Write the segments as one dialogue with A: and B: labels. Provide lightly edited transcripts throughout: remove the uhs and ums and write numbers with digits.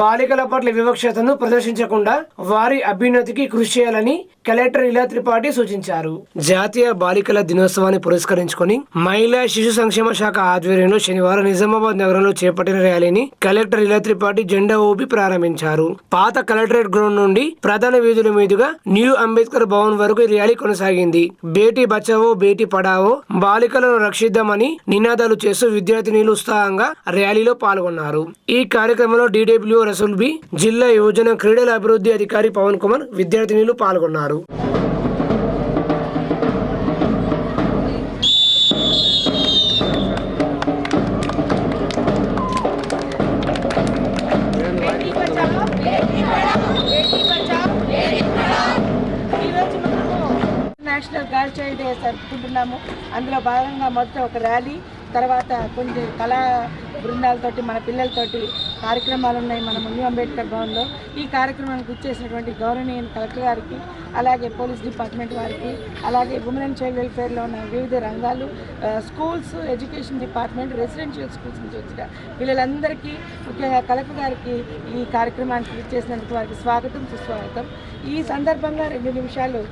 A: బాలికల పట్ల వివక్షతను ప్రదర్శించకుండా వారి అభ్యున్నతికి కృషి చేయాలని కలెక్టర్ ఇలా త్రిపాఠి సూచించారు. జాతీయ బాలికల దినోత్సవాన్ని పురస్కరించుకొని మహిళా శిశు సంక్షేమ శాఖ ఆధ్వర్యంలో శనివారం నిజామాబాద్ నగరంలో చేపట్టిన ర్యాలీని కలెక్టర్ ఇలా త్రిపాఠి జెండా ఊపి ప్రారంభించారు. పాత కలెక్టరేట్ గ్రౌండ్ నుండి ప్రధాన వీధుల మీదుగా న్యూ అంబేద్కర్ భవన్ వరకు ఈ ర్యాలీ కొనసాగింది. బేటీ బచావో బేటీ పడావో, బాలికలను రక్షిద్దామని నినాదాలు చేస్తూ విద్యార్థినులు ఉత్సాహంగా ర్యాలీలో పాల్గొన్నారు. ఈ కార్యక్రమంలో DWO రసూల్ బి, జిల్లా యువజన క్రీడల అభివృద్ధి అధికారి పవన్ కుమార్, విద్యార్థినులు పాల్గొన్నారు.
B: నేషనల్ గర్ల్ చైల్డ్ డే జరుపుకుంటున్నాము. అందులో భాగంగా మొదట ఒక ర్యాలీ, తర్వాత కొన్ని కళా బృందాలతోటి మన పిల్లలతోటి కార్యక్రమాలు ఉన్నాయి మన న్యూ అంబేద్కర్ భవన్లో. ఈ కార్యక్రమానికి వచ్చేసినటువంటి గౌరవనీయ కలెక్టర్ గారికి, అలాగే పోలీస్ డిపార్ట్మెంట్ వారికి, అలాగే ఉమెన్ అండ్ చైల్డ్ వెల్ఫేర్లో ఉన్న వివిధ రంగాలు, schools, education department, residential schools నుంచి వచ్చిన పిల్లలందరికీ, ముఖ్యంగా కలెక్టర్ గారికి ఈ కార్యక్రమానికి ఇచ్చేసినందుకు వారికి స్వాగతం, సుస్వాగతం. ఈ సందర్భంగా 2 నిమిషాలు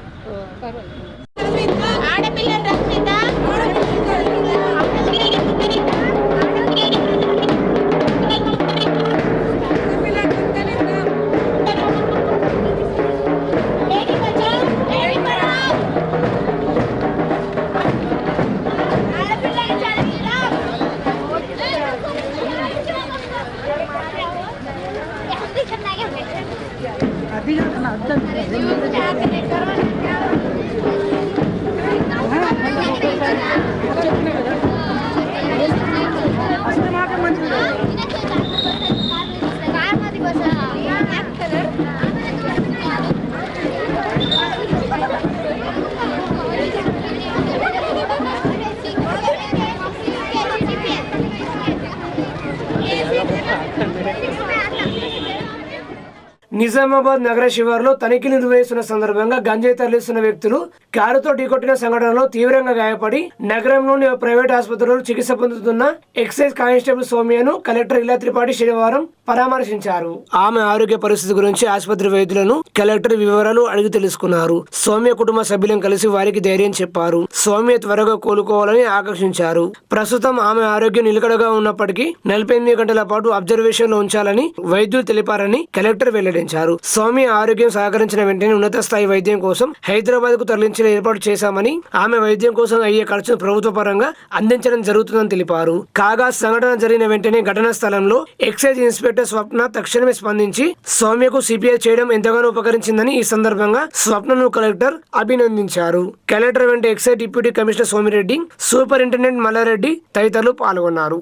A: నిజామాబాద్ నగర శివారులో తనిఖీలు నిర్వహిస్తున్న సందర్భంగా గంజాయి తరలిస్తున్న వ్యక్తులు కారుతో ఢీకొట్టిన సంఘటనలో తీవ్రంగా గాయపడి నగరంలోని ప్రైవేట్ ఆసుపత్రిలో చికిత్స పొందుతున్న ఎక్సైజ్ కానిస్టేబుల్ సౌమ్యను కలెక్టర్ ఇలా త్రిపాఠి శనివారం పరామర్శించారు. ఆమె ఆరోగ్య పరిస్థితి గురించి ఆసుపత్రి వైద్యులను కలెక్టర్ వివరాలు అడిగి తెలుసుకున్నారు. సౌమ్య కుటుంబ సభ్యులను కలిసి వారికి ధైర్యం చెప్పారు. సౌమ్య త్వరగా కోలుకోవాలని ఆకాంక్షించారు. ప్రస్తుతం ఆమె ఆరోగ్యం నిలకడగా ఉన్నప్పటికీ 48 గంటల పాటు అబ్జర్వేషన్ లో ఉంచాలని వైద్యులు తెలిపారని కలెక్టర్ వెల్లడించారు. సౌమ్య ఆరోగ్యం సహకరించిన వెంటనే ఉన్నత స్థాయి వైద్యం కోసం హైదరాబాద్ కు తరలించిన ఏర్పాటు చేశామని, ఆమె వైద్యం కోసం అయ్యే ఖర్చును ప్రభుత్వ పరంగా అందించడం జరుగుతుందని తెలిపారు. కాగా సంఘటన జరిగిన వెంటనే ఘటనా స్థలంలో ఎక్సైజ్ ఇన్స్పెక్టర్ స్వప్న తక్షణమే స్పందించి సౌమ్యకు CPR చేయడం ఎంతగానో ఉపకరించిందని ఈ సందర్భంగా స్వప్నను కలెక్టర్ అభినందించారు. కలెక్టర్ వెంట excise deputy commissioner Somireddy, superintendent Mallareddy తదితరులు పాల్గొన్నారు.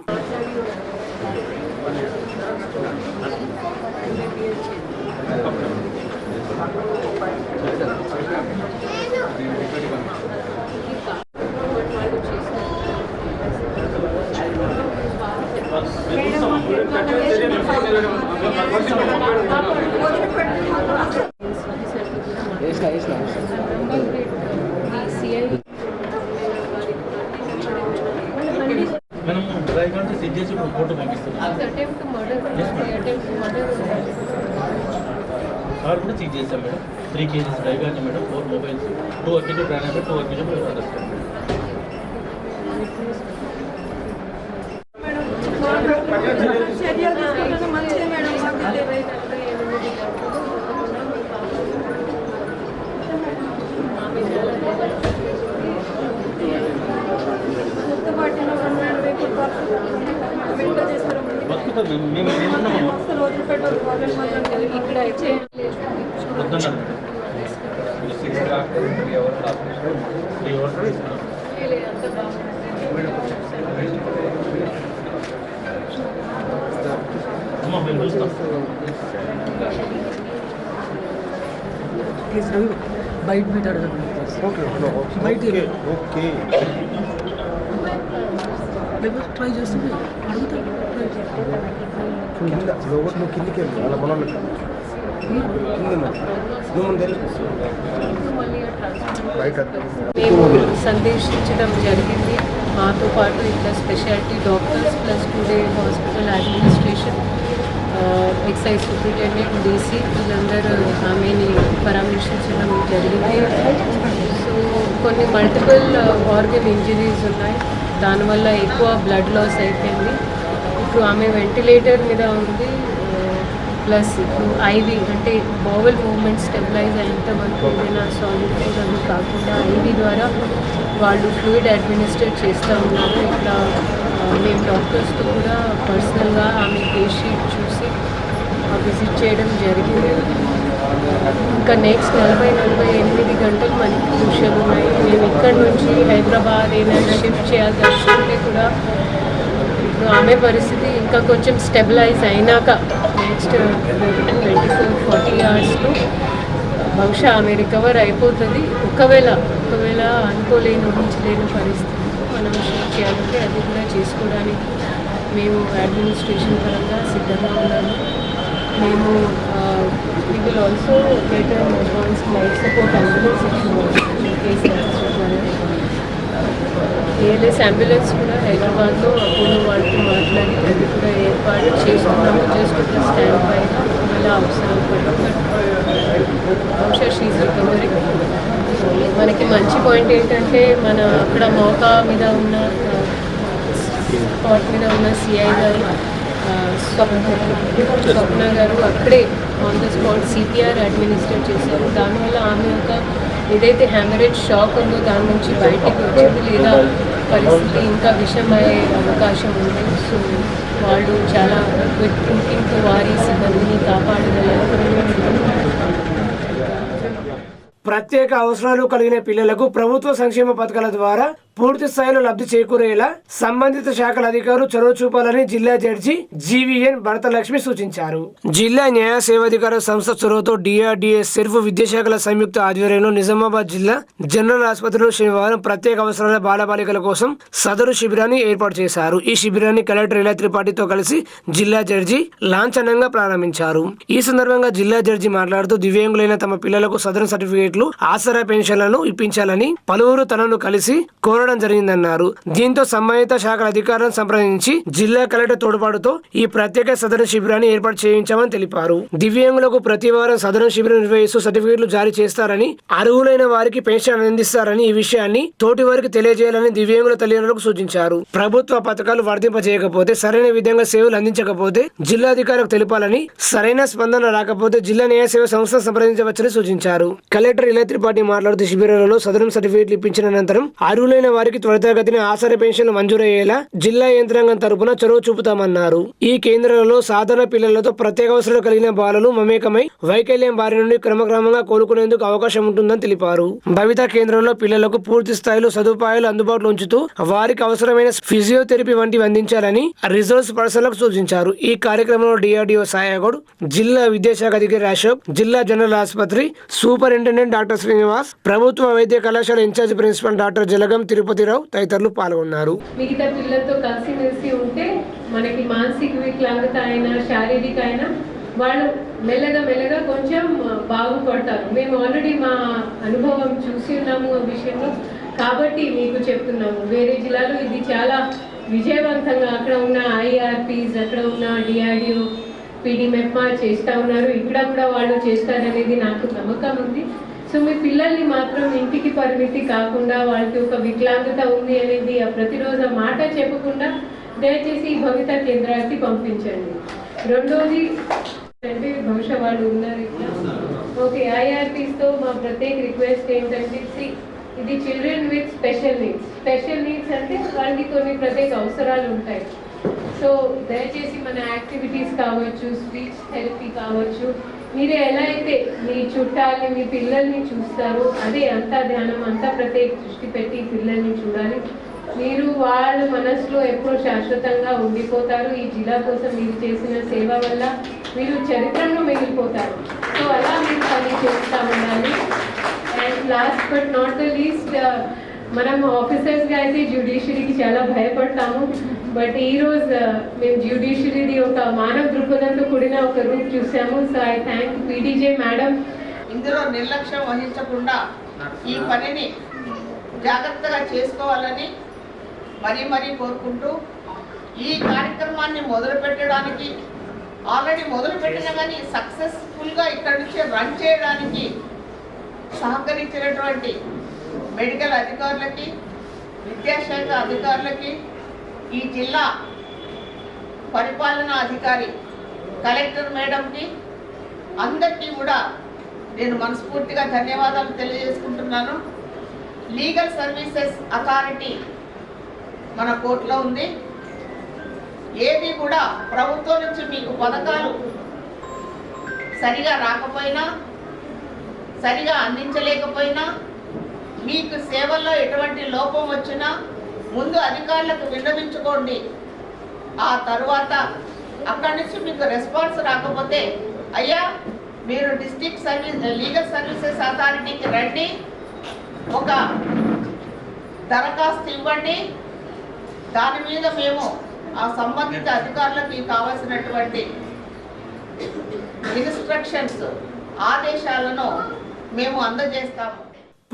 C: ఫోటో కార్ కూడా సీజ్ చేశాం madam. 3 kgs drive madam, 4 mobiles, 2 అకేజీ ప్రాణాయామ, 2 అకేజీ
D: బయట పెట్టాడు. బయట ట్రై చేస్తుంది, అడుగుతాడు.
E: కిందికి వెళ్ళి అలా మనం
F: మేము సందేశించడం జరిగింది. మాతో పాటు ఇట్లా speciality doctors plus today hospital administration excise superintendent DC వీళ్ళందరూ ఆమెని పరామర్శించడం జరిగింది. సో కొన్ని మల్టిపుల్ ఆర్గన్ ఇంజరీస్ ఉన్నాయి, దానివల్ల ఎక్కువ బ్లడ్ లాస్ అయిపోయింది. ఇప్పుడు ఆమె వెంటిలేటర్ మీద ఉంది, ప్లస్ ఇప్పుడు ఐవి అంటే బౌవెల్ మూవ్మెంట్ స్టెబిలైజ్ అయ్యేంత వరకు ఏదైనా సాలిడ్ ఫుడ్ అది కాకుండా ఐవి ద్వారా వాళ్ళు ఫ్లూయిడ్ అడ్మినిస్ట్రేట్ చేస్తూ ఉన్నారు. ఇక్కడ మేము డాక్టర్స్తో కూడా పర్సనల్గా ఆమె కేస్ షీట్ చూసి విజిట్ చేయడం జరిగింది. ఇంకా నెక్స్ట్ 40-48 గంటలు మనకి క్రూషియల్ ఉన్నాయి. మేము ఇక్కడ నుంచి హైదరాబాద్ ఏదైనా షిఫ్ట్ చేయాల్సి వస్తుంటే కూడా ఇప్పుడు ఆమె పరిస్థితి ఇంకా కొంచెం స్టెబిలైజ్ అయినాక నెక్స్ట్ 24-40 అవర్స్లో బహుశా ఆమె రికవర్ అయిపోతుంది. ఒకవేళ అనుకోలేని ఊహించలేని పరిస్థితి మనం షిఫ్ట్ చేయాలంటే అది కూడా చేసుకోవడానికి మేము అడ్మినిస్ట్రేషన్ పరంగా సిద్ధంగా ఉన్నాము. మేము we will also get an advance life support ambulance ALS ambulance కూడా హైదరాబాద్లో అపోలో వాళ్ళతో మాట్లాడి అది కూడా ఏర్పాటు చేస్తున్నాము. జస్ట్ ఒక స్టాండ్ పైన ఒకవేళ అవసరం పడుతుంది. బహుశా షీజ్ రికవరీ. మనకి మంచి పాయింట్ ఏంటంటే మన అక్కడ మోకా మీద ఉన్న స్పాట్ మీద ఉన్న సిఐ గారు స్వప్న గారు అక్కడే on the spot CPR administrate చేశారు. దానివల్ల ఆమె యొక్క ఏదైతే హ్యామరేజ్ షాక్ ఉందో దాని నుంచి బయటికి వచ్చింది, లేదా పరిస్థితి ఇంకా విషమయ్యే అవకాశం ఉంది. సో వాళ్ళు చాలా క్విక్ థింకింగ్తో వారి సిబ్బందిని కాపాడగలరు.
A: ప్రత్యేక అవసరాలు కలిగిన పిల్లలకు ప్రభుత్వ సంక్షేమ పథకాల ద్వారా పూర్తి స్థాయిలో లబ్ధి చేకూరేలా సంబంధిత శాఖల అధికారులు చొరవ చూపాలని జిల్లా జడ్జి జీవీఎన్ భరతలక్ష్మి సూచించారు. జిల్లా న్యాయ సేవాధికార సంస్థ చొరవతో డిఆర్డీఏ సిర్ఫ్ విద్యాశాఖల సంయుక్త ఆధ్వర్యంలో నిజామాబాద్ జిల్లా జనరల్ ఆసుపత్రిలో శనివారం ప్రత్యేక అవసరాల బాలబాలికల కోసం సదరు శిబిరాన్ని ఏర్పాటు చేశారు. ఈ శిబిరాన్ని కలెక్టర్ ఇలా త్రిపాఠితో కలిసి జిల్లా జడ్జి లాంఛనంగా ప్రారంభించారు. ఈ సందర్భంగా జిల్లా జడ్జి మాట్లాడుతూ దివ్యాంగులైన తమ పిల్లలకు సదరన్ సర్టిఫికేట్లు, ఆసరా పెన్షన్లను ఇప్పించాలని పలువురు తనను కలిసి కోరడం జరిగిందన్నారు. దీంతో సంబంధిత శాఖల అధికారులను సంప్రదించి జిల్లా కలెక్టర్ తోడ్పాటుతో ఈ ప్రత్యేక సదరన్ శిబిరాన్ని ఏర్పాటు చేయించామని తెలిపారు. దివ్యాంగులకు ప్రతి వారం సదరన్ శిబిరం నిర్వహిస్తూ సర్టిఫికేట్లు జారీ చేస్తారని, అర్హులైన వారికి పెన్షన్ అందిస్తారని ఈ విషయాన్ని తోటి వారికి తెలియజేయాలని దివ్యాంగుల తల్లిదండ్రులకు సూచించారు. ప్రభుత్వ పథకాలు వర్తింపజేయకపోతే, సరైన విధంగా సేవలు అందించకపోతే జిల్లాధికారులకు తెలిపాలని, సరైన స్పందన రాకపోతే జిల్లా న్యాయ సేవ సంస్థ సంప్రదించవచ్చని సూచించారు. కలెక్టర్ ఇలా త్రిపాఠి మాట్లాడుతూ శిబిరాలలో సదరన్ సర్టిఫికేట్లు ఇప్పించిన అనంతరం అర్హులైన వారికి త్వరితగతిన ఆసరా పెన్షన్లు మంజూరయ్యేలా జిల్లా యంత్రాంగం తరపున చొరవ చూపుతామన్నారు. ఈ కేంద్రాలలో సాధారణ పిల్లలతో ప్రత్యేక అవసరాలు కలిగిన బాలలు మమేకమై వైకల్యం బారి నుండి క్రమక్రమంగా కోలుకునేందుకు అవకాశం ఉంటుందని తెలిపారు. భవిత కేంద్రంలో పిల్లలకు పూర్తి స్థాయిలో సదుపాయాలు అందుబాటులో ఉంచుతూ వారికి అవసరమైన ఫిజియోథెరపీ వంటివి అందించాలని రిసోర్స్ పర్సన్లకు సూచించారు. ఈ కార్యక్రమంలో డిఆర్డీఓ సాయగౌడ్, జిల్లా విద్యాశాఖ అధికారి అశోక్, జిల్లా జనరల్ ఆసుపత్రి సూపరింటెండెంట్ డాక్టర్ శ్రీనివాస్, ప్రభుత్వ వైద్య కళాశాల incharge principal doctor Jalagam Tirupathirao తదితరులు పాల్గొన్నారు.
F: మిగతా పిల్లలతో కలిసిమెలిసి ఉంటే మనకి మానసిక వికలాంగత అయినా శారీరక అయినా వాళ్ళు మెల్లగా కొంచెం బాగుపడతారు. మేము ఆల్రెడీ మా అనుభవం చూసి ఉన్నాము ఆ విషయంలో, కాబట్టి మీకు చెప్తున్నాము. వేరే జిల్లాలో ఇది చాలా విజయవంతంగా అక్కడ ఉన్న ఐఆర్పీస్, అక్కడ ఉన్న డిఆర్డిఓ, పీడీ మెప్మా చేస్తూ ఉన్నారు. ఇక్కడ కూడా వాళ్ళు చేస్తారనేది నాకు నమ్మకం ఉంది. సో మీ పిల్లల్ని మాత్రం ఇంటికి పరిమితి కాకుండా వాళ్ళకి ఒక వికలాంగత ఉంది అనేది ప్రతిరోజు మాట చెప్పకుండా దయచేసి భవిత కేంద్రానికి పంపించండి. రెండోది అంటే బహుశా వాళ్ళు ఉన్నారు ఇట్లా ఓకే. ఐఆర్పీస్తో మా ప్రత్యేక రిక్వెస్ట్ ఏంటంటే, ఇది చిల్డ్రన్ విత్ స్పెషల్ నీడ్స్ అంటే వాళ్ళకి కొన్ని ప్రత్యేక అవసరాలు ఉంటాయి. సో దయచేసి మన యాక్టివిటీస్ కావచ్చు, స్పీచ్ థెరపీ కావచ్చు, మీరు ఎలా అయితే మీ చుట్టాలని, మీ పిల్లల్ని చూస్తారో అదే అంతా ధ్యానం, అంతా ప్రత్యేక దృష్టి పెట్టి పిల్లల్ని చూడాలి. మీరు వాళ్ళ మనసులో ఎప్పుడూ శాశ్వతంగా ఉండిపోతారు. ఈ జిల్లా కోసం మీరు చేసిన సేవ వల్ల మీరు చరిత్రలో మిగిలిపోతారు. సో అలా మీరు పని చేస్తూ ఉండాలి. And last but not the least, మనం ఆఫీసర్స్గా అయితే జ్యుడిషియరీకి చాలా భయపడతాము. బట్ ఈరోజు మేము జ్యుడిషియరీది ఒక మానవ దృక్పథంతో కూడిన ఒక రూప్ చూసాము. So I thank PDJ madam.
G: ఇందులో నిర్లక్ష్యం వహించకుండా ఈ పనిని జాగ్రత్తగా చేసుకోవాలని మరీ కోరుకుంటూ, ఈ కార్యక్రమాన్ని మొదలుపెట్టడానికి ఆల్రెడీ మొదలు పెట్టినా కానీ సక్సెస్ఫుల్గా ఇక్కడ నుంచి రన్ చేయడానికి సహకరించినటువంటి మెడికల్ అధికారులకి, విద్యాశాఖ అధికారులకి, ఈ జిల్లా పరిపాలనా అధికారి కలెక్టర్ మేడంకి అందరికీ కూడా నేను మనస్ఫూర్తిగా ధన్యవాదాలు తెలియజేసుకుంటున్నాను. లీగల్ సర్వీసెస్ అథారిటీ మన కోర్టులో ఉంది. ఏది కూడా ప్రభుత్వం నుంచి మీకు పథకాలు సరిగా రాకపోయినా, సరిగా అందించలేకపోయినా, మీకు సేవల్లో ఎటువంటి లోపం వచ్చినా ముందు అధికారులకు విన్నవించుకోండి. ఆ తర్వాత అక్కడి నుంచి మీకు రెస్పాన్స్ రాకపోతే అయ్యా మీరు డిస్ట్రిక్ట్ లీగల్ సర్వీసెస్ అథారిటీకి రండి, ఒక దరఖాస్తు ఇవ్వండి. దాని మీద మేము ఆ సంబంధిత అధికారులకి కావాల్సినటువంటి ఇన్స్ట్రక్షన్స్, ఆదేశాలను మేము అందజేస్తాము.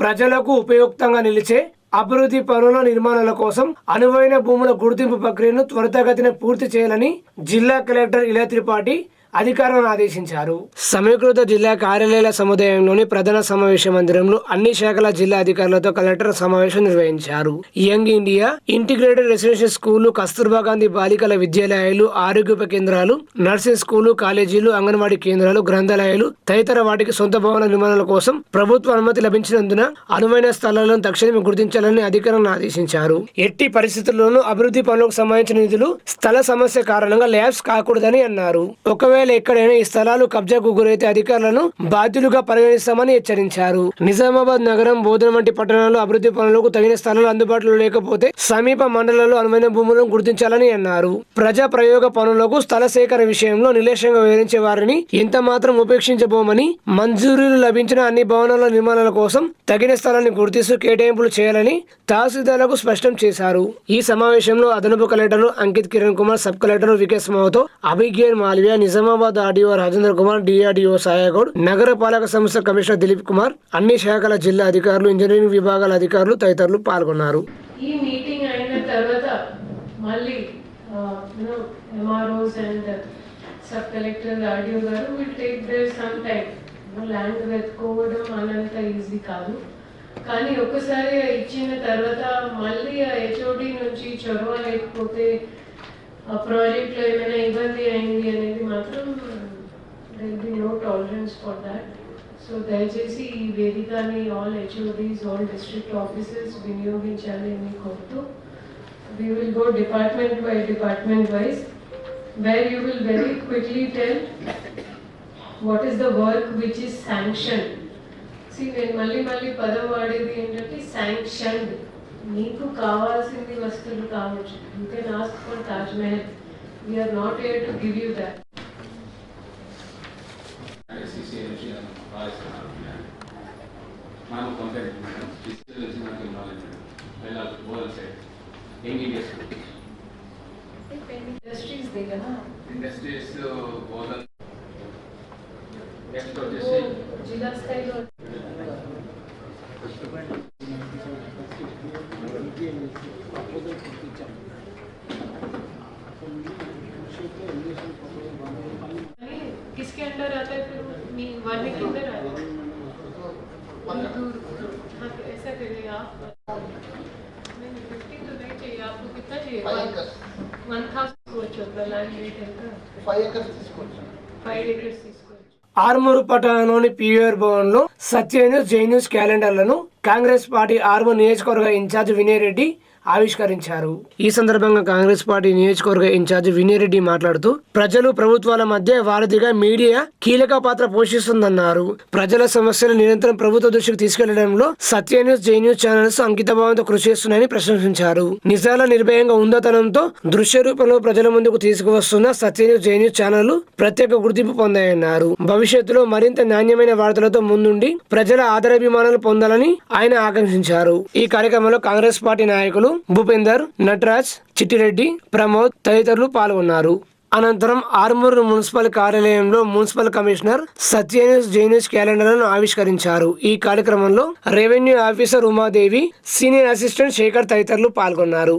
A: ప్రజలకు ఉపయుక్తంగా నిలిచే అభివృద్ధి పనుల నిర్మాణాల కోసం అనువైన భూముల గుర్తింపు ప్రక్రియను త్వరితగతిన పూర్తి చేయాలని జిల్లా కలెక్టర్ ఇలా త్రిపాఠి అధికారులను ఆదేశించారు. సమీకృత జిల్లా కార్యాలయాల సముదాయంలోని ప్రధాన సమావేశ మందిరంలో అన్ని శాఖల జిల్లా అధికారులతో కలెక్టర్ సమావేశం నిర్వహించారు. Young India integrated residential school, Kasturba Gandhi బాలికల విద్యాలయాలు, ఆరోగ్య కేంద్రాలు, నర్సింగ్ స్కూలు, కాలేజీలు, అంగన్వాడీ కేంద్రాలు, గ్రంథాలయాలు తదితర వాటికి సొంత భవన నిర్మాణాల కోసం ప్రభుత్వ అనుమతి లభించినందున అనువైన స్థలాలను తక్షణమే గుర్తించాలని అధికారులను ఆదేశించారు. ఎట్టి పరిస్థితుల్లోనూ అభివృద్ధి పనులకు సంబంధించిన నిధులు స్థల సమస్య కారణంగా ల్యాబ్స్ కాకూడదని అన్నారు. ఒకవేళ ఎక్కడైనా ఈ స్థలాలు కబ్జాకు గురైతే అధికారులను బాధ్యులుగా పరిగణిస్తామని హెచ్చరించారు. నిజామాబాద్ నగరం, బోధన వంటి పట్టణాల్లో అభివృద్ధి పనులకు తగిన స్థలాలు అందుబాటులో లేకపోతే సమీప మండలాల్లో అనువైన భూములను గుర్తించాలని అన్నారు. ప్రజా ప్రయోగ పనులకు స్థల సేకరణ విషయంలో నిర్లక్ష్యంగా వివరించే వారిని ఎంత మాత్రం ఉపేక్షించబోమని, మంజూరీలు లభించిన అన్ని భవనాల నిర్మాణాల కోసం తగిన స్థలాన్ని గుర్తిస్తూ కేటాయింపులు చేయాలని తహసీల్దార్లకు స్పష్టం చేశారు. ఈ సమావేశంలో అదనపు కలెక్టర్లు Ankit Kiran Kumar, sub collector Vikas Mahato, Abhigyan Malviya, Nizamabad RDO Rajendra Kumar, DRDO Saigoud, నగర పాలక సంస్థ కమిషనర్ దిలీప్ కుమార్, అన్ని శాఖల జిల్లా అధికారులు, ఇంజనీరింగ్ విభాగాల అధికారులు తదితరులు పాల్గొన్నారు.
F: ఈ మీటింగ్ అయిన తర్వాత మళ్ళీ MROs and sub collector, RDO గారు will take there some time. Land వెతుకోవడం అనంత ఈజీ కాదు, కానీ ఒకసారి ఇచ్చిన తర్వాత మళ్ళీ ఆ హెచ్ఓడి నుంచి చొరవ లేకపోతే ఆ ప్రాజెక్ట్లో ఏమైనా ఇబ్బంది అయింది అనేది మాత్రం there will be no tolerance for that. So దయచేసి ఈ వేదికని all HODs, all district officers వినియోగించాలి అని కోరుతూ we will go department by department wise where you will very quickly tell what is the work which is sanctioned. See, నేను మళ్ళీ పదం వాడేది ఏంటంటే sanctioned. మీకు కావాల్సింది వస్తువులు కావచ్చు. You can ask for Taj Mahal. We are not here to give you that. Industries देगा ना.
H: Industries बोलना. Next వచ్చేసి
F: जिला స్థాయిలో किसके अंडर आता है फिर मी वार्निंग के अंदर आता है. हाँ तो ऐसा करिए आप. नहीं 50 तो नहीं चाहिए आपको. कितना चाहिए? 1000 తీసుకోవచ్చు. ల్యాండ్ రేట్ ఎంత?
E: 5 acres తీసుకోవచ్చు.
F: 5 acres తీసుకోవచ్చు.
A: ఆర్మూరు పట్టణంలోని పీవీఆర్ భవన్ లో సత్య news, Jai news క్యాలెండర్లను Congress party Armoor నియోజకవర్గ ఇన్ఛార్జ్ వినయ్ రెడ్డి ఆవిష్కరించారు. ఈ సందర్భంగా కాంగ్రెస్ పార్టీ నియోజకవర్గ ఇన్ఛార్జ్ వినయ్ రెడ్డి మాట్లాడుతూ ప్రజలు, ప్రభుత్వాల మధ్య వారధిగా మీడియా కీలక పాత్ర పోషిస్తుందన్నారు. ప్రజల సమస్యలు నిరంతరం ప్రభుత్వ దృష్టికి తీసుకెళ్లడంలో సత్య న్యూస్, జై న్యూస్ ఛానల్స్ అంకితభావంతో కృషి చేస్తున్నాయని ప్రశంసించారు. నిజాల నిర్భయంగా ఉందతనంతో దృశ్య రూపంలో ప్రజల ముందుకు తీసుకువస్తున్న సత్య న్యూస్, జై న్యూస్ ఛానళ్లు ప్రత్యేక గుర్తింపు పొందాయన్నారు. భవిష్యత్తులో మరింత నాణ్యమైన వార్తలతో ముందుండి ప్రజల ఆదరాభిమానాలు పొందాలని ఆయన ఆకాంక్షించారు. ఈ కార్యక్రమంలో కాంగ్రెస్ పార్టీ నాయకులు భూపేందర్, నటరాజ్, చిట్టిరెడ్డి, ప్రమోద్ తదితరులు పాల్గొన్నారు. అనంతరం ఆర్మూరు మున్సిపల్ కార్యాలయంలో municipal commissioner Satya news, Jai news క్యాలెండర్లను ఆవిష్కరించారు. ఈ కార్యక్రమంలో revenue officer Umadevi, senior assistant Shekar తదితరులు పాల్గొన్నారు.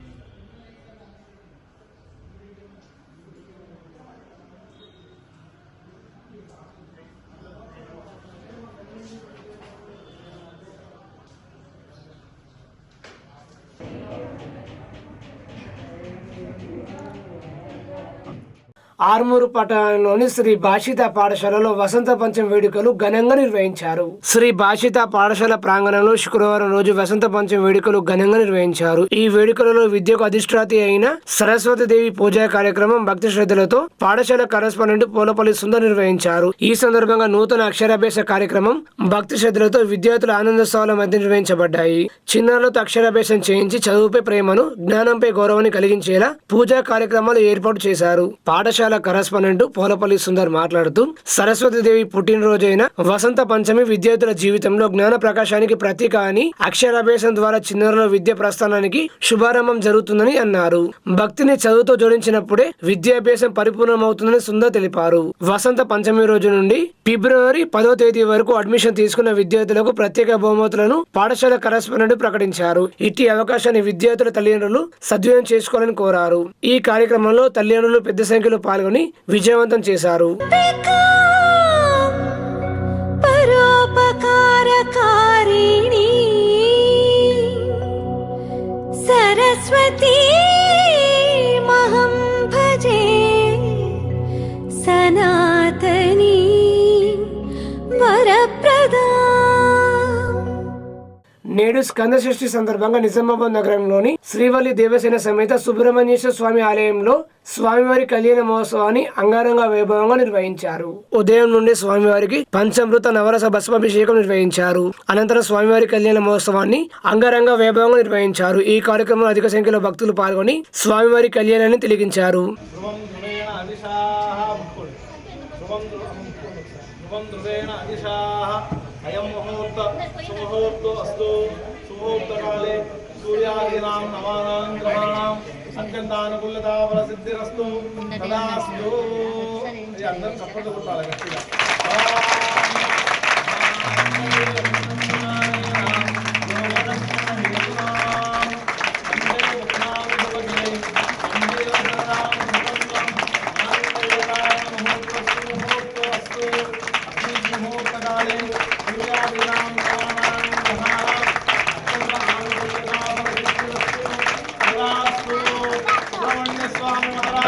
A: ఆర్మూరు పట్టణంలోని శ్రీ భాషిత పాఠశాలలో వసంత పంచమి వేడుకలు ఘనంగా నిర్వహించారు. శ్రీ భాషిత పాఠశాల ప్రాంగణంలో శుక్రవారం రోజు వసంత పంచమి వేడుకలు ఘనంగా నిర్వహించారు. ఈ వేడుకలలో విద్యకు అధిష్టాతి అయిన సరస్వతీదేవి పూజా కార్యక్రమం భక్తి శ్రద్ధలతో పాఠశాల కరెస్పాండెంట్ పోలపల్లి సుందర్ నిర్వహించారు. ఈ సందర్భంగా నూతన అక్షరాభ్యాస కార్యక్రమం భక్తి శ్రద్ధలతో విద్యార్థుల ఆనందోత్సవాల మధ్య నిర్వహించబడ్డాయి. చిన్నారులతో అక్షరాభ్యాసం చేయించి చదువుపై ప్రేమను, జ్ఞానంపై గౌరవాన్ని కలిగించేలా పూజా కార్యక్రమాలు ఏర్పాటు చేశారు. పాఠశాల కరెస్పాండెంట్ పోలపల్లి సుందర్ మాట్లాడుతూ సరస్వతీదేవి పుట్టినరోజైన వసంత పంచమి విద్యార్థుల జీవితంలో జ్ఞాన ప్రకాశానికి ప్రతీక అని, అక్షరాభ్యాసం ద్వారా చిన్నారుల విద్య ప్రస్థానానికి శుభారంభం జరుగుతుందని అన్నారు. భక్తిని చదువుతో జోడించినప్పుడే విద్యాభ్యాసం పరిపూర్ణమవుతుందని సుందర్ తెలిపారు. వసంత పంచమి రోజు నుండి ఫిబ్రవరి 10వ తేదీ వరకు అడ్మిషన్ తీసుకున్న విద్యార్థులకు ప్రత్యేక బహుమతులను పాఠశాల కరెస్పాండెంట్ ప్రకటించారు. ఇట్టి అవకాశాన్ని విద్యార్థుల తల్లిదండ్రులు సద్వినియోగం చేసుకోవాలని కోరారు. ఈ కార్యక్రమంలో తల్లిదండ్రులు పెద్ద సంఖ్యలో పాల్గొని విజయవంతం చేశారు.
I: సరస్వతీ మహం భజే సనాతనీ వరప్రదా.
A: నేడు స్కందషష్ఠి సందర్భంగా నిజామాబాద్ నగరంలోని శ్రీవల్లి దేవసేన సమేత సుబ్రహ్మణ్యేశ్వర స్వామి ఆలయంలో స్వామివారి కళ్యాణ మహోత్సవాన్ని అంగరంగ వైభవంగా నిర్వహించారు. ఉదయం నుండి స్వామివారికి పంచామృత నవరస భస్మాభిషేకం నిర్వహించారు. అనంతరం స్వామివారి కళ్యాణ మహోత్సవాన్ని అంగరంగ వైభవంగా నిర్వహించారు. ఈ కార్యక్రమంలో అధిక సంఖ్యలో భక్తులు పాల్గొని స్వామివారి కళ్యాణాన్ని తిలకించారు.
E: అయం ముహూర్త సుముహూర్తో అస్తు. సుముహూర్తకాలే సూర్యాదీనాం నవానాం గ్రహాణాం అత్యంతానుకూలతా ఫలసిద్ధిరస్తు తదాస్తు. అందరూ చప్పట్లు కొట్టాలి గట్టిగా.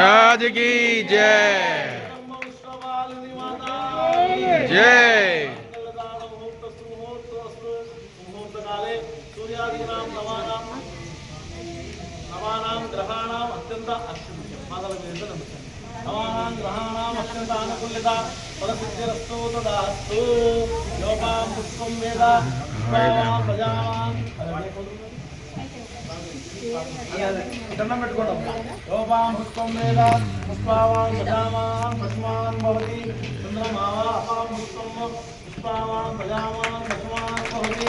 H: राज की जय जय.
E: నవానాం గ్రహాణాం అత్యంత నవానాం గ్రహాణాం అత్యంత అనుకూల్యత ఫలసిద్ధిరస్తు తదాస్తు. యోగాం పుష్పం వేద ప్రజావాన్ దండం పెట్టుకోవడం. యోగాం పుష్పం వేద పుష్పావాన్ ప్రజావాన్ పశుమాన్ భవతి. చంద్రమావా అపాం పుష్పం పుష్పావాన్ ప్రజావాన్ పశుమాన్ భవతి.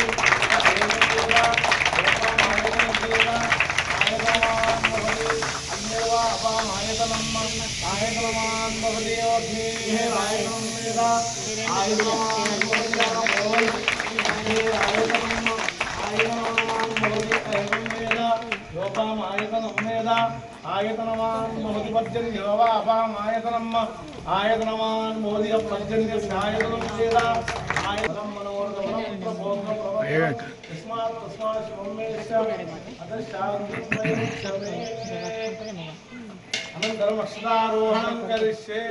E: ఆయతనమాన్ భవతి. ఆయతనం వేద ఆయతనమాన్ ఆయతనమాన్ భవతి పర్జన్య వాపాం ఆయతనం ఆయతనమాన్ భవతి పర్జన్య ఆయతనం వేద ఆయతనం మనోరథం ప్రబోధ ప్రవహ తస్మాత్ తస్మాత్ శివమేశ్య అదశాంతిమయే అనంతరం అక్షరారోహణం కరిష్యే.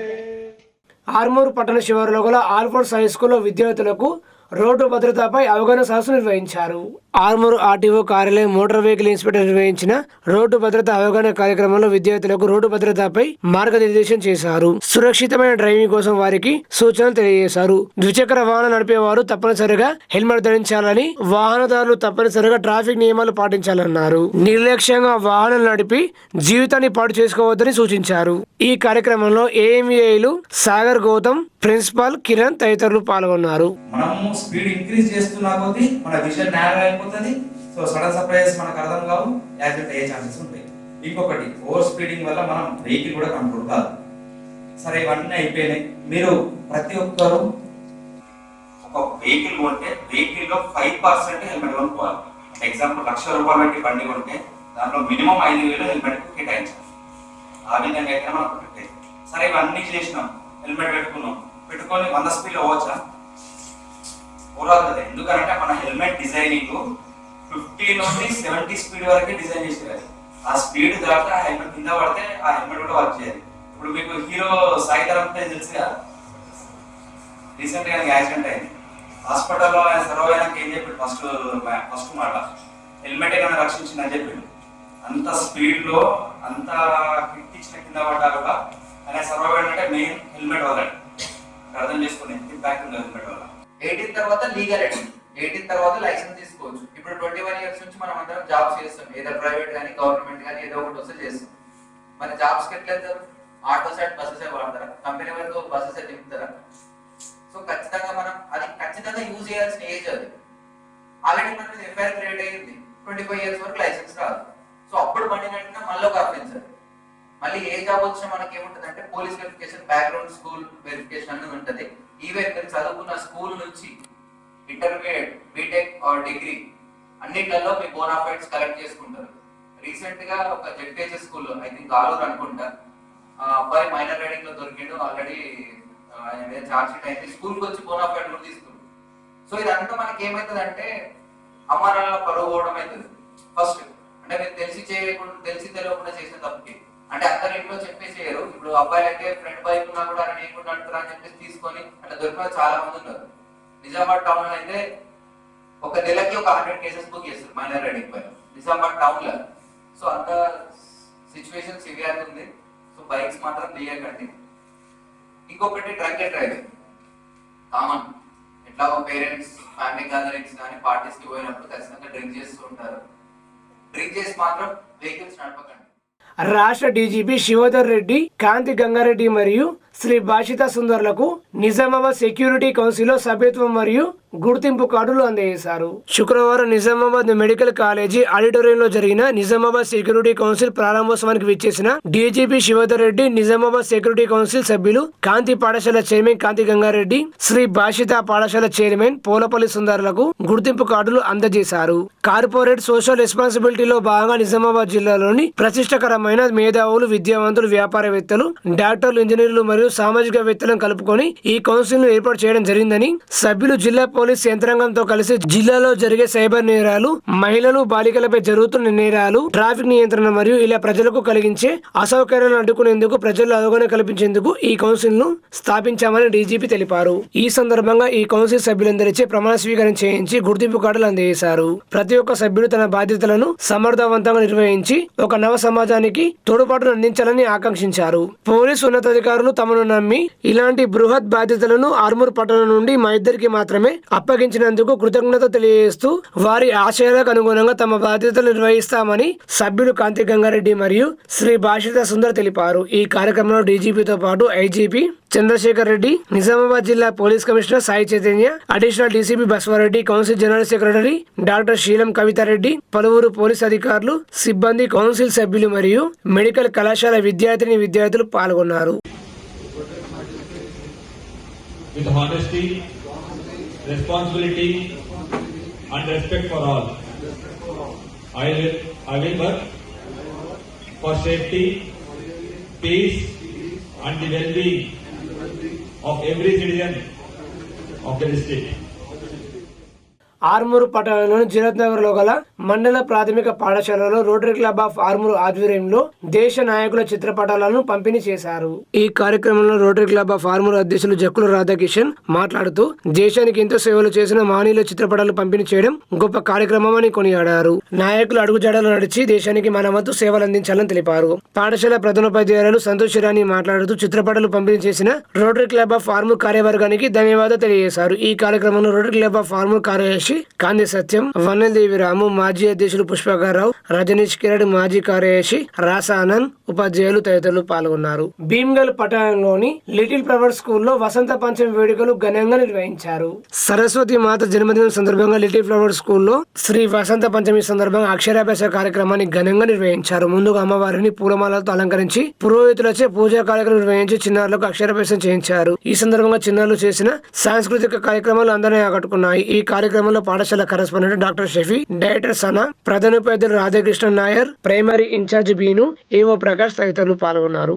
A: ఆర్మూరు పట్టణ శివారులో గల ఆల్ఫోర్డ్స్ హై స్కూల్లో విద్యార్థులకు రోడ్డు భద్రతపై అవగాహన సదస్సు నిర్వహించారు. ఆర్మూరు ఆర్టీఓ కార్యాలయం మోటార్ వెహికల్ ఇన్స్పెక్టర్ నిర్వహించిన రోడ్డు భద్రత అవగాహన కార్యక్రమంలో విద్యార్థులకు రోడ్డు భద్రతపై మార్గనిర్దేశం చేశారు. సురక్షితమైన డ్రైవింగ్ కోసం వారికి సూచనలు తెలియజేశారు. ద్విచక్ర వాహనం నడిపేవారు తప్పనిసరిగా హెల్మెట్ ధరించాలని, వాహనదారులు తప్పనిసరిగా ట్రాఫిక్ నియమాలు పాటించాలన్నారు. నిర్లక్ష్యంగా వాహనం నడిపి జీవితాన్ని పాటు చేసుకోవద్దని సూచించారు. ఈ కార్యక్రమంలో ఏఎంఈఐలు సాగర్ గౌతమ్, ప్రిన్సిపాల్ కిరణ్ తదితరులు పాల్గొన్నారు.
J: మనము స్పీడ్ ఇంక్రీజ్ చేస్తున్నా కొద్దీ మన విజన్ నేరో అయిపోతుంది. సో సడన్ సర్ప్రైజెస్ మనకు అర్థం కావు, యాక్సిడెంట్ అయ్యే ఛాన్సెస్ ఉంటాయి. ఇంకొకటి ఓవర్ స్పీడింగ్ వల్ల మనం వెహికల్ కూడా కంట్రోల్ కాదు. సరే ఇవన్నీ అయిపోయినాయి. మీరు ప్రతి ఒక్కరు ఒక వెహికల్ కొంటే వెహికల్లో 5% హెల్మెట్ కొనుక్కోవాలి. ఎగ్జాంపుల్ 1,00,000 రూపాయలు పెట్టి బండి కొంటే దాంట్లో మినిమం 5,000 హెల్మెట్ కేటాయించాలి. ఆ విధంగా అయితే మనం పెట్టేది. సరే ఇవన్నీ చేసినాం, హెల్మెట్ పెట్టుకొని 100 స్పీడ్లో పోవచ్చా? పోరాదు కదా. ఎందుకంటే మన హెల్మెట్ డిజైనింగ్ 50 నుండి 70 స్పీడ్ వరకే డిజైన్ చేసేది. ఆ స్పీడ్ దాకా హెల్మెట్ కింద పడితే ఆ హెల్మెట్ కూడా వర్క్ చేయాలి. ఇప్పుడు మీకు హీరో సాయి తరం తెలుసుగా, రీసెంట్ గా యాక్సిడెంట్ అయింది. హాస్పిటల్లో ఆయన సర్వ్ అయినాక ఏం చెప్పాడు, ఫస్ట్ మాట హెల్మెట్ ఏమైనా రక్షించిందని చెప్పాడు. అంత స్పీడ్ లో అంత కిట్ ఇచ్చిన కింద పడ్డా కూడా ఆయన సర్వ్ అయ్యాడంటే మెయిన్ హెల్మెట్ వల్ల. అర్థం చేసుకుని ఇంపాక్ట్ ఉంది హెల్మెట్ వల్ల.
K: 18 తర్వాత లీగాలిటీ, 18 తర్వాత లైసెన్స్ తీసుకోవచ్చు. ఇప్పుడు 21 ఇయర్స్ నుంచి మనం అందరం జాబ్స్ చేస్తాం, ఏదో ప్రైవేట్ కానీ గవర్నమెంట్ కానీ ఏదో ఒకటి వస్తే చేస్తాం. మరి జాబ్స్కి ఎట్లా వెళ్తారు? ఆటో సైడ్ బస్సెస్ వాడతారా? కంపెనీ వరకు బస్సెస్ తిప్పుతారా? సో ఖచ్చితంగా మనం అది ఖచ్చితంగా యూజ్ చేయాల్సిన ఏజ్ అది. ఆల్రెడీ మన మీద ఎఫ్ఐఆర్ క్రియేట్ అయ్యింది, 25 ఇయర్స్ వరకు లైసెన్స్ రాదు. సో అప్పుడు బండి నడిపినా మళ్ళీ ఒక అఫెన్స్ అది. మళ్ళీ ఏ జాబ్ వచ్చినా మనకి ఏముంటుంది అంటే police verification, background school verification అనేది ఉంటుంది. ఈవెన్ మీరు చదువుకున్న స్కూల్ నుంచి ఇంటర్మీడియట్, బీటెక్ ఆర్ డిగ్రీ అన్నిట్లలో మీ బోనాఫైడ్స్ కలెక్ట్ చేసుకుంటారు. రీసెంట్ గా ఒక జెడ్పీహెచ్ఎస్ స్కూల్లో, ఐ థింక్ ఆలూరు అనుకుంటా, అబ్బాయి మైనర్ రైడింగ్ లో దొరికిండు. ఆల్రెడీ ఆయన మీద చార్జ్ షీట్ అయింది. స్కూల్కి వచ్చి బోనాఫైడ్ కూడా తీసుకుంటారు. సో ఇదంతా మనకి ఏమవుతుంది అంటే అమ్మానాల పరువు పోవడం అవుతుంది. ఫస్ట్ అంటే మీరు తెలిసి తెలియకుండా చేసిన తప్పుకి, అంటే అందరి ఇంట్లో చెప్పేసి చేయరు. ఇప్పుడు అబ్బాయిలు అయితే ఫ్రెండ్ బైక్ ఉన్నా కూడా నేను కూడా నడుపుతా అని చెప్పేసి తీసుకొని అట్లా దొరికిన చాలా మంది ఉన్నారు. నిజామాబాద్ టౌన్ లో అయితే ఒక నెలకి ఒక 100 కేసెస్ బుక్ చేస్తారు మైనర్ రైడింగ్ పైన నిజామాబాద్ టౌన్ లో. సో అంత సిచ్యువేషన్ సివియర్ ఉంది. సో బైక్స్ మాత్రం తీయకండి. ఇంకొకటి డ్రంక్ అండ్ డ్రైవింగ్ కామన్. ఎట్లా పేరెంట్స్ ఫ్యామిలీ గ్యాదరింగ్స్ కానీ పార్టీస్ కి పోయినప్పుడు ఖచ్చితంగా డ్రింక్ చేస్తూ ఉంటారు. డ్రింక్ చేసి మాత్రం వెహికల్స్ నడపకండి.
A: రాష్ట్ర డీజీపీ శివధర్ రెడ్డి, కాంతి గంగారెడ్డి మరియు శ్రీ భాషిత సుందర్లకు నిజామాబాద్ సెక్యూరిటీ కౌన్సిల్లో సభ్యత్వం మరియు గుర్తింపు కార్డులు అందజేశారు. శుక్రవారం నిజామాబాద్ మెడికల్ కాలేజీ ఆడిటోరియంలో జరిగిన నిజామాబాద్ సెక్యూరిటీ కౌన్సిల్ ప్రారంభోత్సవానికి విచ్చేసిన DGP Shivadhar Reddy, Nizamabad security council సభ్యులు, కాంతి పాఠశాల చైర్మన్ కాంతి గంగారెడ్డి, శ్రీ భాషిత పాఠశాల చైర్మన్ పోలపల్లి సుందర్లకు గుర్తింపు కార్డులు అందజేశారు. కార్పొరేట్ సోషల్ రెస్పాన్సిబిలిటీలో భాగంగా నిజామాబాద్ జిల్లాలోని ప్రతిష్టకరమైన మేధావులు, విద్యావంతులు, వ్యాపారవేత్తలు, డాక్టర్లు, ఇంజనీర్లు మరియు సామాజికవేత్తలను కలుపుకొని ఈ కౌన్సిల్ ను ఏర్పాటు చేయడం జరిగిందని సభ్యులు జిల్లా పోలీస్ యంత్రాంగంతో కలిసి జిల్లాలో జరిగే సైబర్ నేరాలు, మహిళలు, బాలికలపై జరుగుతున్న నేరాలు, ట్రాఫిక్ నియంత్రణ మరియు ఇలా ప్రజలకు కలిగించే అసౌకర్యాలను అడ్డుకునేందుకు ప్రజల్లో అవగాహన కల్పించేందుకు ఈ కౌన్సిల్ ను స్థాపించామని డీజీపీ తెలిపారు. ఈ సందర్భంగా ఈ కౌన్సిల్ సభ్యులందరిచే ప్రమాణ స్వీకారం చేయించి గుర్తింపు కార్డులు అందజేశారు. ప్రతి ఒక్క సభ్యుడు తన బాధ్యతలను సమర్థవంతంగా నిర్వహించి ఒక నవ సమాజానికి తోడ్పాటును అందించాలని ఆకాంక్షించారు. పోలీసు ఉన్నతాధికారులు తమను నమ్మి ఇలాంటి బృహత్ బాధ్యతలను ఆర్మూర్ పట్టణం నుండి మా ఇద్దరికి మాత్రమే అప్పగించినందుకు కృతజ్ఞత తెలియజేస్తూ వారి ఆశయాలకు అనుగుణంగా తమ బాధ్యతలు నిర్వహిస్తామని సభ్యులు కాంతి గంగారెడ్డి మరియు శ్రీ భాషిత సుందర్ తెలిపారు. ఈ కార్యక్రమంలో డీజీపీతో పాటు ఐజీపీ చంద్రశేఖర్ రెడ్డి, నిజామాబాద్ జిల్లా police commissioner Sai Chaitanya, additional DCP Baswareddy, council general secretary doctor Seelam Kavithareddy, పలువురు పోలీస్ అధికారులు, సిబ్బంది, కౌన్సిల్ సభ్యులు మరియు మెడికల్ కళాశాల విద్యార్థులు పాల్గొన్నారు.
L: With honesty, responsibility and respect for all, I will work for safety, peace and the well-being of every citizen of the district.
A: Armoor పట్టణంలోని జిరత్ నగర్ లో గల మండల ప్రాథమిక పాఠశాలలో రోటరీ క్లబ్ ఆఫ్ ఆర్మూరు ఆధ్వర్యంలో దేశ నాయకుల చిత్రపటాలను పంపిణీ చేశారు. ఈ కార్యక్రమంలో రోటరీ క్లబ్ ఆఫ్ ఆర్మూరు అధ్యక్షులు జక్కుల రాధాకిషన్ మాట్లాడుతూ దేశానికి ఎంతో సేవలు చేసిన మహనీయుల చిత్రపటాలు పంపిణీ చేయడం గొప్ప కార్యక్రమం అని కొనియాడారు. నాయకులు అడుగుజాడలు నడిచి దేశానికి మన వంతు సేవలు అందించాలని తెలిపారు. పాఠశాల ప్రధానోపాధ్యాయులు సంతోష్ రాణి మాట్లాడుతూ చిత్రపటాలు పంపిణీ చేసిన రోటరీ క్లబ్ ఆఫ్ ఆర్మూర్ కార్యవర్గానికి ధన్యవాదాలు తెలియజేశారు. ఈ కార్యక్రమంలో రోటరీ క్లబ్ ఆఫ్ ఆర్మూర్ కార్యదర్శి కాంతి సత్యం, వన్నెలదేవి రాము, మాజీ అధ్యక్షులు పుష్పకారావు, రజనీష్ కిరణ్, మాజీ కార్యదర్శి రాసానంద్, ఉపాధ్యాయులు తదితరులు పాల్గొన్నారు. భీమ్గల్ పట్టణంలోని లిటిల్ ఫ్లవర్ స్కూల్లో వసంత పంచమి వేడుకలు ఘనంగా నిర్వహించారు. సరస్వతి మాత జన్మదినం సందర్భంగా లిటిల్ ఫ్లవర్ స్కూల్లో శ్రీ వసంత పంచమి సందర్భంగా అక్షరాభ్యాస కార్యక్రమాన్ని ఘనంగా నిర్వహించారు. ముందుగా అమ్మవారిని పూలమాలతో అలంకరించి పురోహితులచే పూజా కార్యక్రమం నిర్వహించి చిన్నారులకు అక్షరాభ్యాసం చేయించారు. ఈ సందర్భంగా చిన్నారులు చేసిన సాంస్కృతిక కార్యక్రమాలు అందరినీ ఆకట్టుకున్నాయి. ఈ కార్యక్రమంలో పాఠశాల correspondent doctor Shafi, director Sana, ప్రధానోపాధ్యాయులు రాధాకృష్ణ నాయర్, ప్రైమరీ ఇన్ఛార్జ్ బీను, ఏవో ప్రకాష్ తదితరులు పాల్గొన్నారు.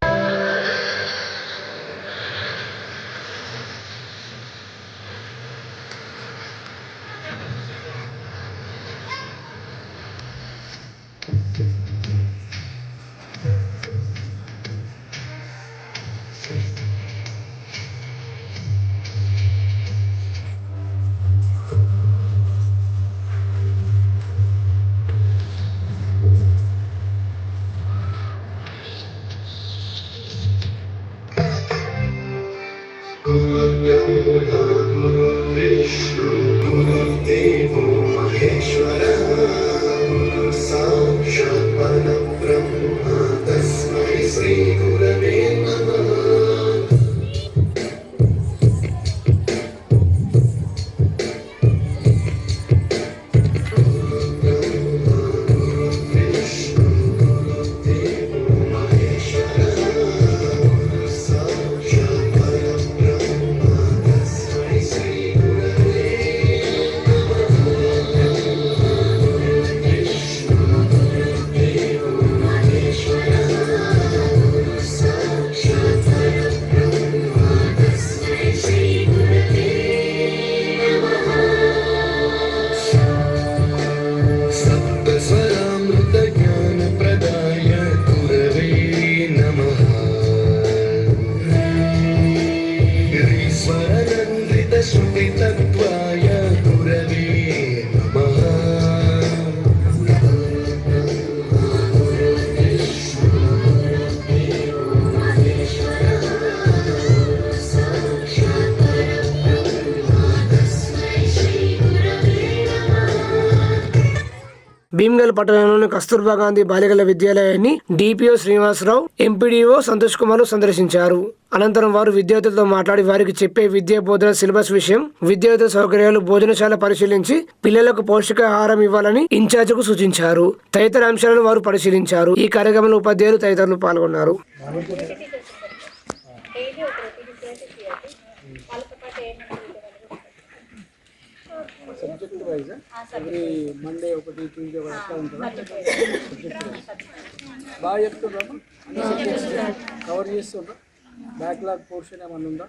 A: భీమ్గల్ పట్టణంలోని కస్తూర్బా గాంధీ బాలికల విద్యాలయాన్ని డిపిఓ శ్రీనివాసరావు, ఎంపీడీఓ సంతోష్ కుమార్ సందర్శించారు. అనంతరం వారు విద్యార్థులతో మాట్లాడి వారికి చెప్పే విద్యా బోధన సిలబస్ విషయం, విద్యార్థుల సౌకర్యాలు, భోజనశాల పరిశీలించి పిల్లలకు పౌష్టికాహారం ఇవ్వాలని ఇన్ఛార్జికు సూచించారు. తదితర అంశాలను వారు పరిశీలించారు. ఈ కార్యక్రమంలో ఉపాధ్యాయులు తదితరులు పాల్గొన్నారు.
M: సబ్జెక్ట్ వైజ్ ఎవ్రీ మండే ఒకటి ట్యూస్డే ఒకటి అట్లా ఉంటుందా? బాగా చెప్తున్నాము, అన్ని సబ్జెక్ట్స్ కవర్ చేస్తుండ్రా? బ్యాక్లాగ్ పోర్షన్ ఏమన్నా ఉందా?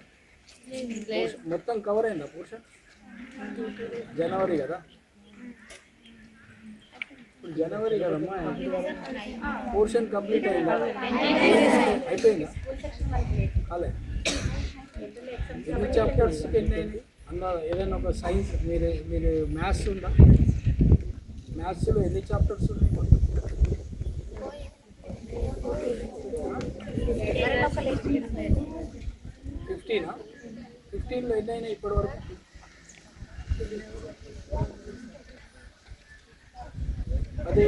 M: మొత్తం కవర్ అయిందా పోర్షన్? జనవరి కదా, ఇప్పుడు జనవరి కదమ్మా, పోర్షన్ కంప్లీట్ అయిందా? అయిపోయిందా? కాలే. ఎన్ని చాప్టర్స్కి ఎన్ని అయింది అన్న? ఏదైనా ఒక సైన్స్ మీరు మ్యాథ్స్ ఉందా? మ్యాథ్స్లో ఎన్ని చాప్టర్స్ ఉన్నాయి? 15లో ఎన్ని అయినాయి ఇప్పటి వరకు? అదే